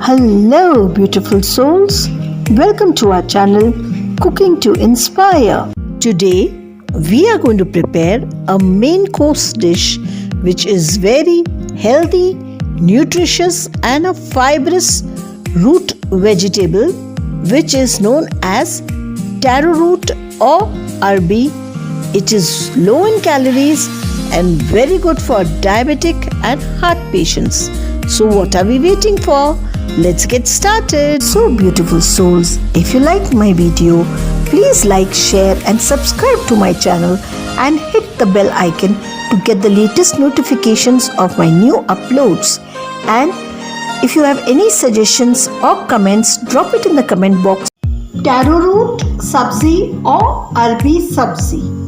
Hello, beautiful souls. Welcome to our channel, Cooking to Inspire. Today, we are going to prepare a main course dish which is very healthy, nutritious, and a fibrous root vegetable which is known as taro root or arbi. It is low in calories and very good for diabetic and heart patients. So what are we waiting for? Let's get started. So beautiful souls, if you like my video, please like, share and subscribe to my channel and hit the bell icon to get the latest notifications of my new uploads. And if you have any suggestions or comments, drop it in the comment box. Taro root sabzi or arbi sabzi.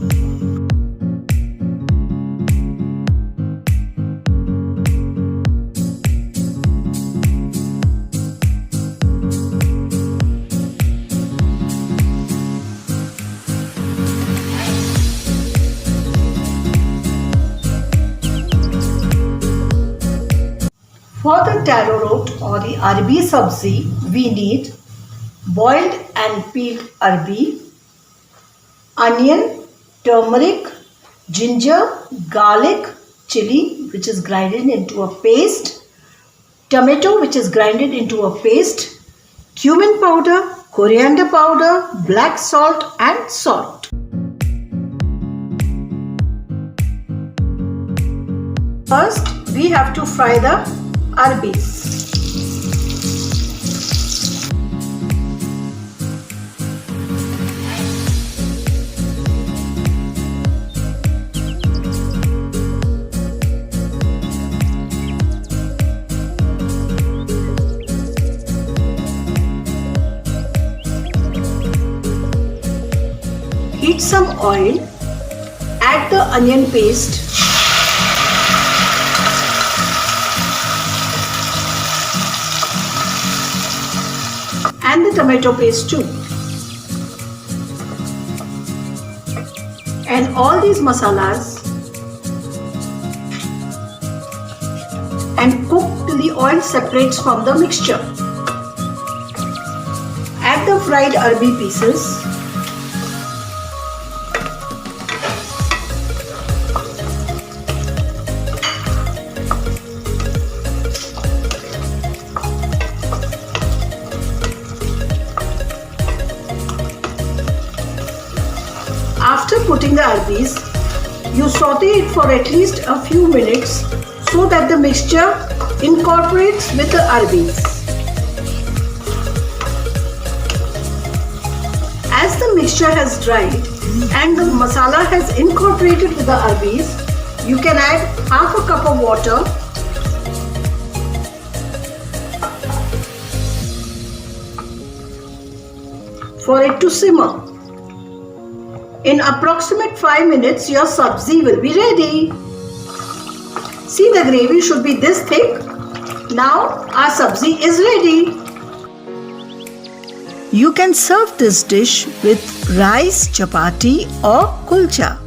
For the taro root or the arbi sabzi, we need boiled and peeled arbi, onion, turmeric, ginger, garlic, chili which is grinded into a paste, tomato which is grinded into a paste, cumin powder, coriander powder, black salt and salt. First, we have to fry the arbis. Heat some oil, add the onion paste, and the tomato paste too, and all these masalas, and cook till the oil separates from the mixture. Add the fried arbi pieces, after putting the arbis, you saute it for at least a few minutes so that the mixture incorporates with the arbis. As the mixture has dried and the masala has incorporated with the arbis, you can add half a cup of water for it to simmer. In approximate 5 minutes, your sabzi will be ready. See, the gravy should be this thick. Now our sabzi is ready. You can serve this dish with rice, chapati or kulcha.